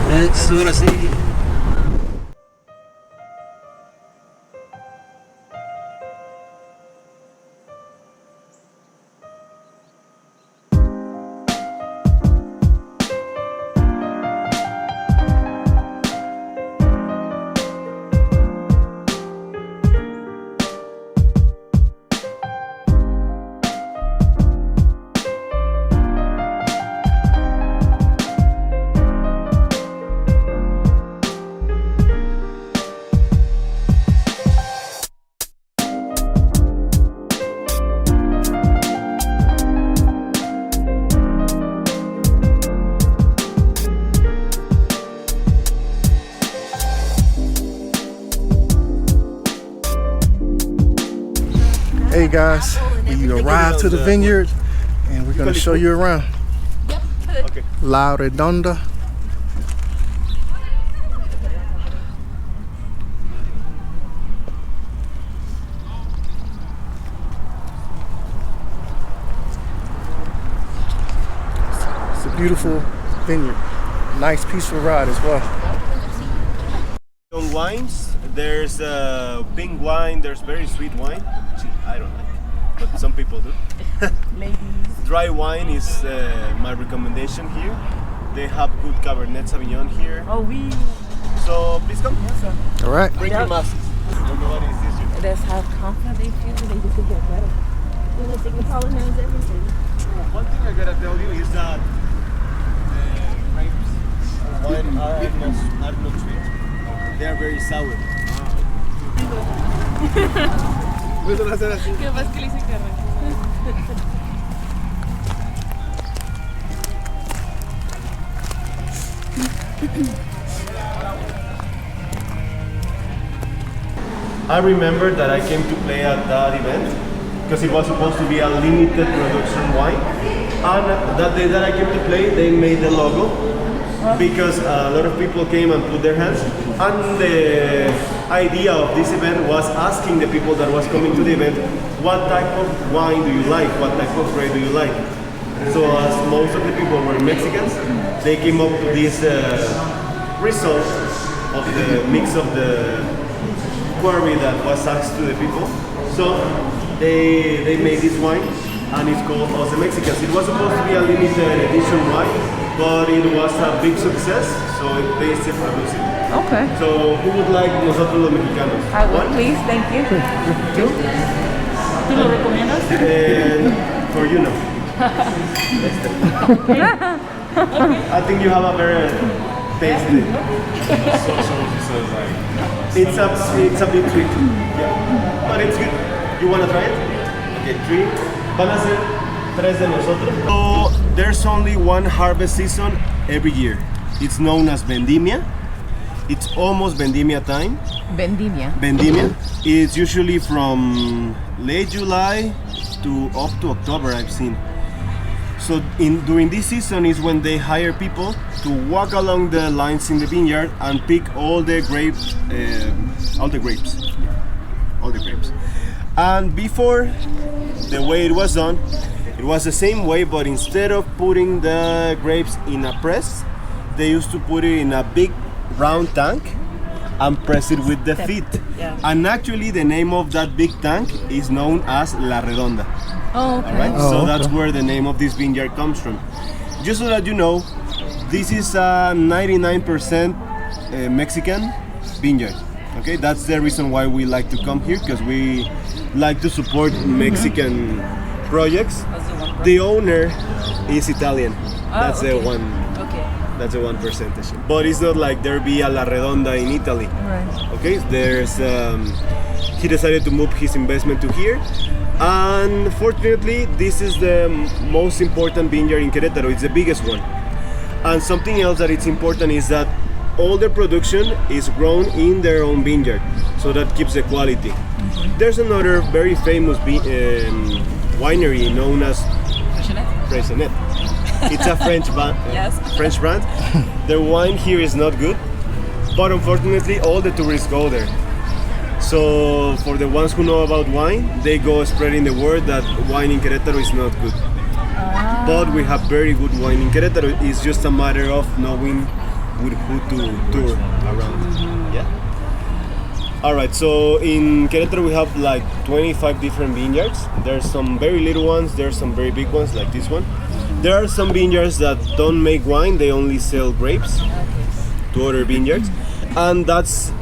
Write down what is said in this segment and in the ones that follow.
Eso, ahora sí. Hey guys, we arrived to the vineyard and we're gonna show you around. Okay. La Redonda. It's a beautiful vineyard. Nice peaceful ride as well. On wines, there's pink wine, there's very sweet wine, which I don't like, but some people do. Ladies. Dry wine is my recommendation here. They have good Cabernet Sauvignon here. Oh, we. So please come. All right. Bring your masks. Nobody sees you. That's how confident they feel. They just think they're better. They think Paula knows everything. One thing I gotta tell you is that grapes, wine are not sweet. They are very sour. ¿Qué más que le hice I remember that I came to play at that event because it was supposed to be a limited production wine, and that day that I came to play, they made the logo because a lot of people came and put their hands, and the idea of this event was asking the people that was coming to the event, what type of wine do you like, what type of grape do you like? So as most of the people were Mexicans, they came up to this result of the mix of the query that was asked to the people. So they made this wine, and it's called Os de Mexicans. It was supposed to be a limited edition wine, but it was a big success, so they still produce it. Okay. So who would like Nosotros los Mexicanos? I would, please. Thank you. You? ¿Tú lo recomiendas? And for you now. I think you have a very tasty. It's a bit sweet. Yeah. But it's good. You wanna try it? Okay, 3. Van a ser 3 de nosotros. So there's only one harvest season every year. It's known as Vendimia. It's almost Vendimia time. Vendimia. Vendimia. It's usually from late July to up to October, I've seen. So during this season is when they hire people to walk along the lines in the vineyard and pick all the grapes. And before, the way it was done, it was the same way, but instead of putting the grapes in a press, they used to put it in a big round tank and press it with the feet. Yeah. And actually the name of that big tank is known as La Redonda. Oh, okay. All right? Oh, So okay. that's where the name of this vineyard comes from. Just so that you know, this is a 99% Mexican vineyard. Okay, that's the reason why we like to come here, because we like to support Mexican projects. The owner is Italian. That's okay. the one. Okay. That's the 1%. But it's not like there be a La Redonda in Italy. Right. Okay, there's he decided to move his investment to here, and fortunately this is the most important vineyard in Querétaro. It's the biggest one. And something else that it's important is that all the production is grown in their own vineyard, so that keeps the quality. There's another very famous winery known as Freixenet. It's a French brand. Yes. French brand. The wine here is not good, but unfortunately all the tourists go there. So for the ones who know about wine, they go spreading the word that wine in Querétaro is not good. Ah. but we have very good wine in Querétaro. It's just a matter of knowing with who to tour around. Yeah. All right, so in Querétaro we have like 25 different vineyards. There's some very little ones, there's some very big ones like this one. There are some vineyards that don't make wine, they only sell grapes to other vineyards. And that's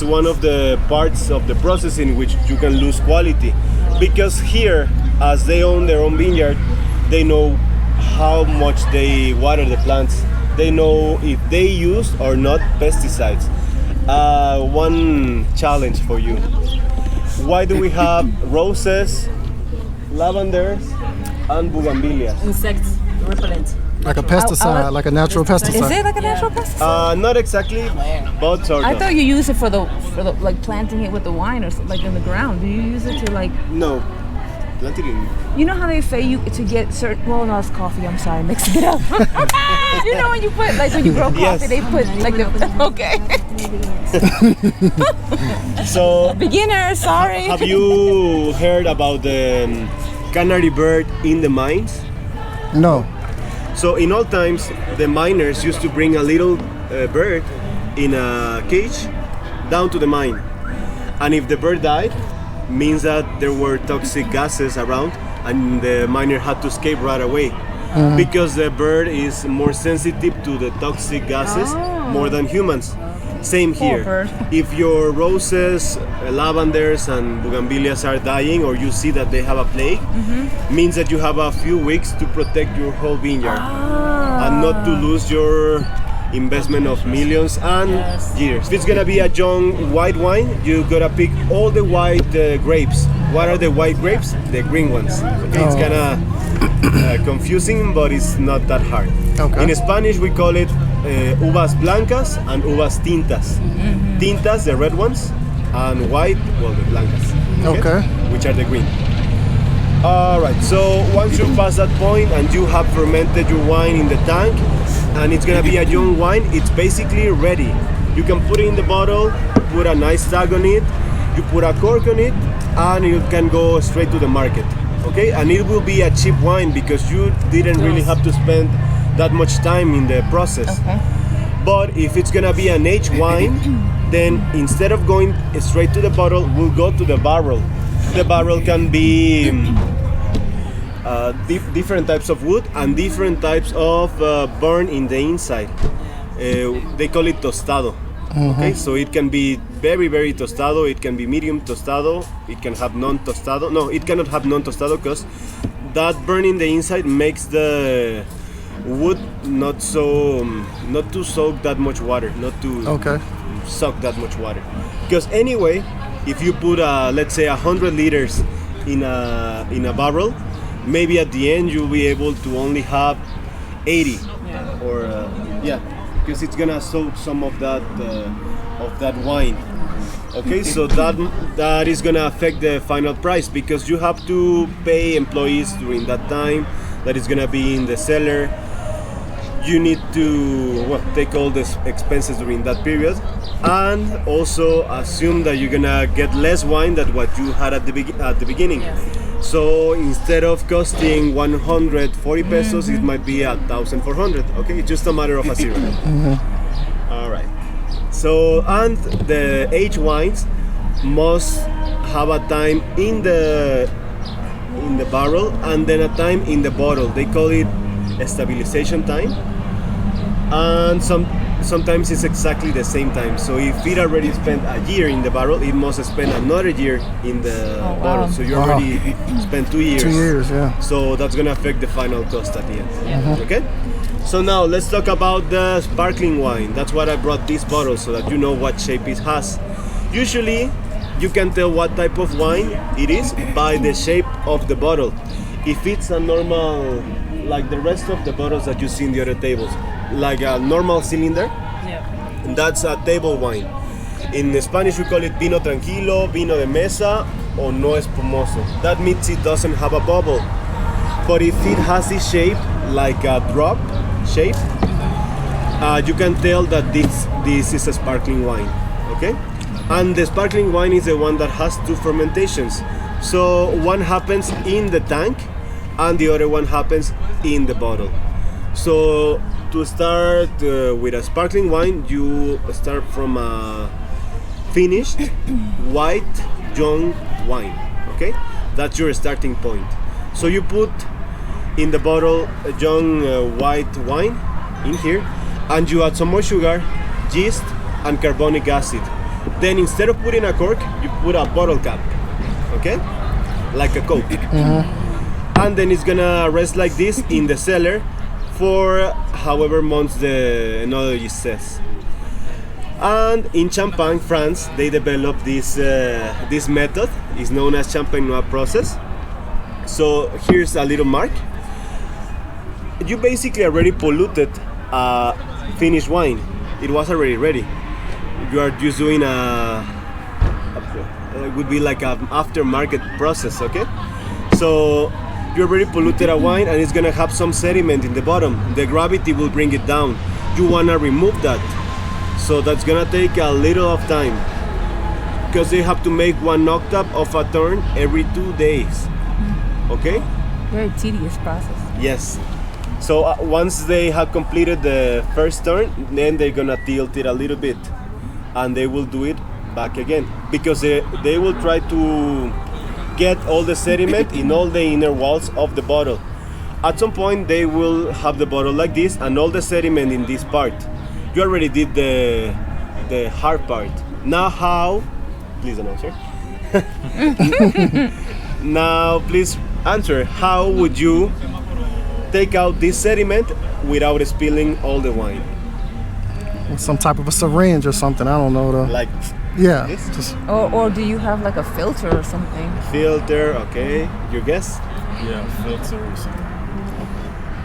one of the parts of the process in which you can lose quality. Because here, as they own their own vineyard, they know how much they water the plants. They know if they use or not pesticides. One challenge for you. Why do we have roses, lavenders, and bougainvilleas? Insects repellent. Like a pesticide, like a natural pesticide. Is it like a natural pesticide? Not exactly, but sort of. I thought you use it for the like planting it with the wine or like in the ground. Do you use it to like? No. Planted in. You know how they say you to get certain. Well, no, it's coffee. I'm sorry, mixing it up. You know when you put like when you grow coffee, Yes. they put like the okay. So, Beginner, sorry. have you heard about the canary bird in the mines? No. So in old times, the miners used to bring a little bird in a cage down to the mine. And if the bird died, means that there were toxic gases around and the miner had to escape right away. Because the bird is more sensitive to the toxic gases more than humans. Same here. bird. If your roses, lavenders and bougainvilleas are dying or you see that they have a plague, means that you have a few weeks to protect your whole vineyard and not to lose your investment of millions and years. If it's gonna be a young white wine, you gotta pick all the white grapes. What are the white grapes? The green ones. Okay, it's kinda confusing, but it's not that hard. Okay. In Spanish, we call it uvas blancas and uvas tintas. Tintas, the red ones, and white, well, the blancas. Okay. Which are the green. All right, so once you pass that point and you have fermented your wine in the tank, and it's gonna be a young wine, it's basically ready. You can put it in the bottle, put a nice tag on it, you put a cork on it, and you can go straight to the market. Okay, and it will be a cheap wine because you didn't really have to spend that much time in the process. Okay. But if it's gonna be an aged wine, then instead of going straight to the bottle, we'll go to the barrel. The barrel can be different types of wood and different types of burn in the inside. They call it tostado. Okay, so it can be very, very tostado, it can be medium tostado, it can have non-tostado. No, it cannot have non-tostado because that burn in the inside makes the wood not to soak that much water, not to suck that much water. Because anyway, if you put let's say 100 liters in a barrel, maybe at the end you'll be able to only have 80 or because it's gonna soak some of that wine. Okay, so that is gonna affect the final price because you have to pay employees during that time. That is gonna be in the cellar. You need to take all the expenses during that period, and also assume that you're gonna get less wine than what you had at the beginning. So instead of costing 140 pesos, it might be 1,400. Okay, it's just a matter of a zero. All right. So, and the aged wines must have a time in the barrel and then a time in the bottle. They call it a stabilization time, and sometimes it's exactly the same time. So if it already spent a year in the barrel, it must spend another year in the bottle. So you already spent 2 years. 2 years, yeah. So that's gonna affect the final cost at the end. Okay? So now let's talk about the sparkling wine. That's why I brought this bottle, so that you know what shape it has. Usually you can tell what type of wine it is by the shape of the bottle. If it's a normal, like the rest of the bottles that you see in the other tables, like a normal cylinder, that's a table wine. In Spanish we call it vino tranquilo, vino de mesa, or no espumoso. That means it doesn't have a bubble. But if it has this shape, like a drop shape, you can tell that this is a sparkling wine. Okay? And the sparkling wine is the one that has 2 fermentations. So one happens in the tank and the other one happens in the bottle. So to start with a sparkling wine, you start from a finished white young wine. Okay, that's your starting point. So you put in the bottle a young white wine in here, and you add some more sugar, yeast, and carbonic acid. Then instead of putting a cork, you put a bottle cap. Okay, like a Coke. And then it's gonna rest like this in the cellar for however months the enology says. And in Champagne, France, they developed this this method. It's known as Champagne Noir process. So here's a little mark. You basically already polluted a finished wine. It was already ready. You are just doing it would be like an aftermarket process, okay? So you already polluted a wine and it's gonna have some sediment in the bottom. The gravity will bring it down. You wanna remove that. So that's gonna take a little of time because they have to make 1 octave of a turn every 2 days. Okay? Very tedious process. Yes. So once they have completed the first turn, then they're gonna tilt it a little bit and they will do it back again because they will try to get all the sediment in all the inner walls of the bottle. At some point they will have the bottle like this and all the sediment in this part. You already did the hard part. Now how, please don't answer. Now please answer, how would you take out this sediment without spilling all the wine? With some type of a syringe or something. I don't know. Like Yeah. this? Just, Or do you have like a filter or something? Filter, okay. Your guess? Yeah, filter or something.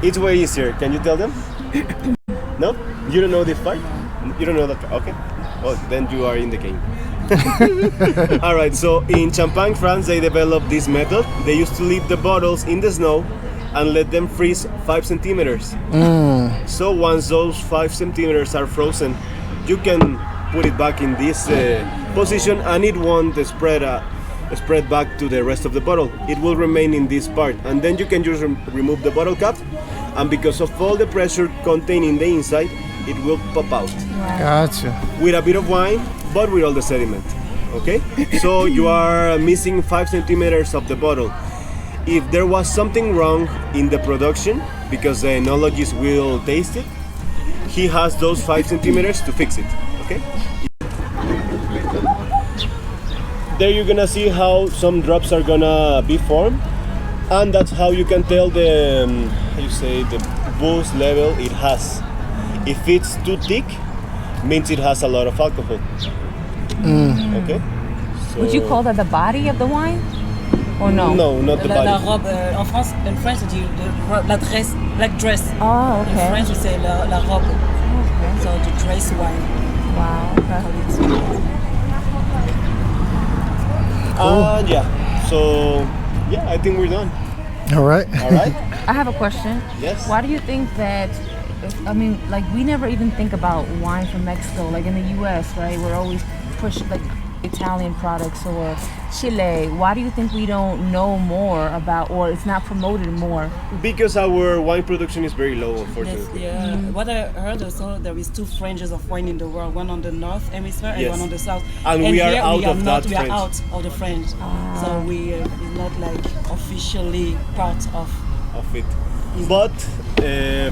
It's way easier. Can you tell them? No? You don't know this part? You don't know that part? Okay. Well, then you are in the game. Alright, so in Champagne, France, they developed this method. They used to leave the bottles in the snow and let them freeze 5 centimeters. So once those 5 centimeters are frozen, you can put it back in this position and it won't spread back to the rest of the bottle. It will remain in this part and then you can just remove the bottle cap, and because of all the pressure contained in the inside, it will pop out gotcha. with a bit of wine, but with all the sediment. Okay? So you are missing 5 centimeters of the bottle. If there was something wrong in the production, because the enologist will taste it, he has those 5 centimeters to fix it. Okay? There you're gonna see how some drops are gonna be formed, and that's how you can tell the the booze level it has. If it's too thick, means it has a lot of alcohol. Okay? So Would you call that the body of the wine? Or no? No, not the body. La robe, en France, in French, on dit la dress, black dress. Oh, In okay. French, we say la robe. Okay. So the dress wine. Wow. Okay. Yeah. So yeah, I think we're done. All right. All right. I have a question. Yes. Why do you think that? I mean, like we never even think about wine from Mexico. Like in the U.S., right? We're always push like Italian products or Chile. Why do you think we don't know more about, or it's not promoted more? Because our wine production is very low, unfortunately. Yeah. What I heard also, there is 2 ranges of wine in the world. One on the north hemisphere and Yes. one on the south. And we are here out we are of not, that we are French. out of the French. So we it's not like officially part of. Of it. But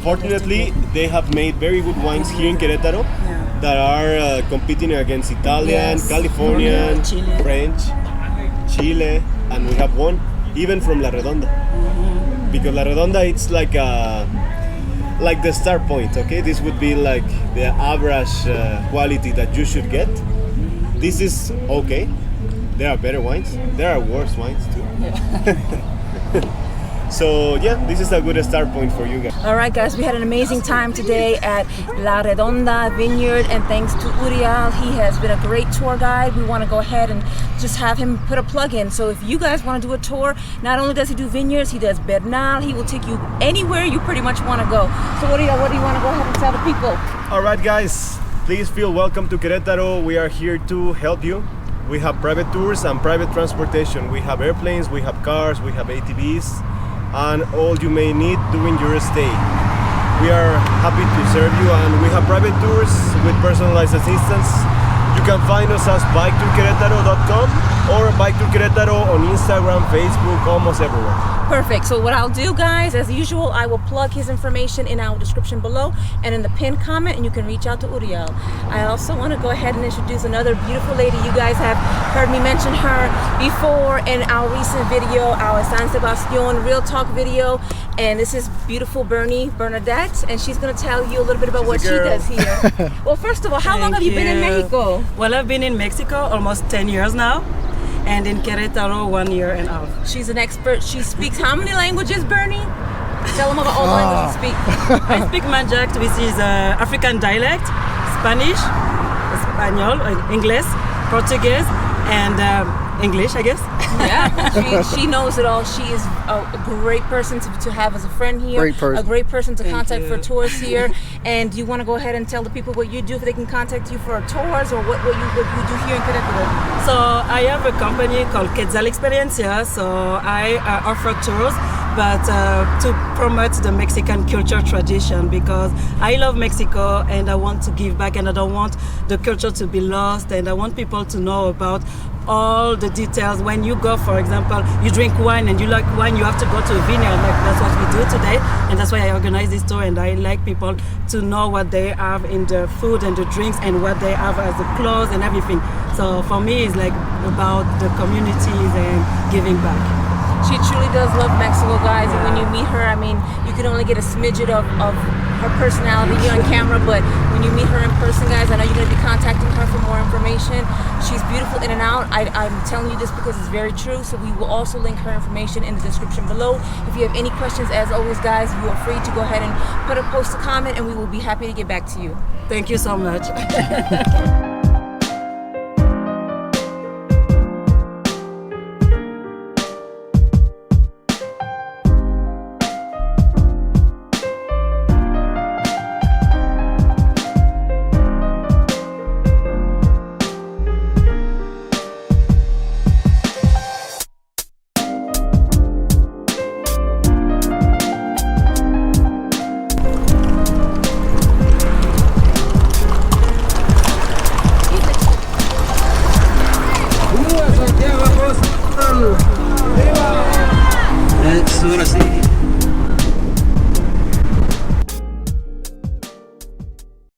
fortunately, they have made very good wines here in Querétaro that are competing against Italian, Yes. Californian, Chile. French, Chile, and we have one even from La Redonda. Because La Redonda, it's like the start point. Okay, this would be like the average quality that you should get. This is okay. There are better wines. There are worse wines too. So yeah, this is a good start point for you guys. All right, guys, we had an amazing time today at La Redonda Vineyard, and thanks to Uriel, he has been a great tour guide. We want to go ahead and just have him put a plug in. So if you guys want to do a tour, not only does he do vineyards, he does Bernal. He will take you anywhere you pretty much want to go. So what do you want to go ahead and tell the people? All right, guys, please feel welcome to Querétaro. We are here to help you. We have private tours and private transportation. We have airplanes, we have cars, we have ATVs. and all you may need during your stay. We are happy to serve you, and we have private tours with personalized assistance. You can find us as biketourqueretaro.com or biketourqueretaro on Instagram, Facebook, almost everywhere. Perfect. So what I'll do, guys, as usual, I will plug his information in our description below and in the pinned comment, and you can reach out to Uriel. I also want to go ahead and introduce another beautiful lady. You guys have heard me mention her before in our recent video, our San Sebastian Real Talk video. And this is beautiful Bernadette, and she's going to tell you a little bit about what she does here. Well, first of all, how long have you been in Mexico? Well, I've been in Mexico almost 10 years now, and in Queretaro 1 year and a half. She's an expert. She speaks how many languages, Bernie? Tell them about all the languages you speak. I speak Manjak, which is African dialect, Spanish, Espanol, English, Portuguese, and English, I guess. Yeah, she knows it all. She is a great person to have as a friend here. Great person. A great person to Thank contact you. for tours here. And do you want to go ahead and tell the people what you do, if they can contact you for tours, or what you do here in Querétaro? So I have a company called Quetzal Experiencia. So I offer tours, but to promote the Mexican culture tradition, because I love Mexico and I want to give back, and I don't want the culture to be lost, and I want people to know about all the details. When you go, for example, you drink wine and you like wine, you have to go to a vineyard. Like that's what we do today, and that's why I organize this tour. And I like people to know what they have in the food and the drinks, and what they have as the clothes and everything. So for me, it's like about the communities and giving back. She truly does love Mexico, guys. And when you meet her, I mean, you can only get a smidget of her personality here on camera, but when you meet her in person, guys, I know you're going to be contacting her for more information. She's beautiful in and out. I'm telling you this because it's very true. So we will also link her information in the description below. If you have any questions, as always, guys, you are free to go ahead and post a comment, and we will be happy to get back to you. Thank you so much.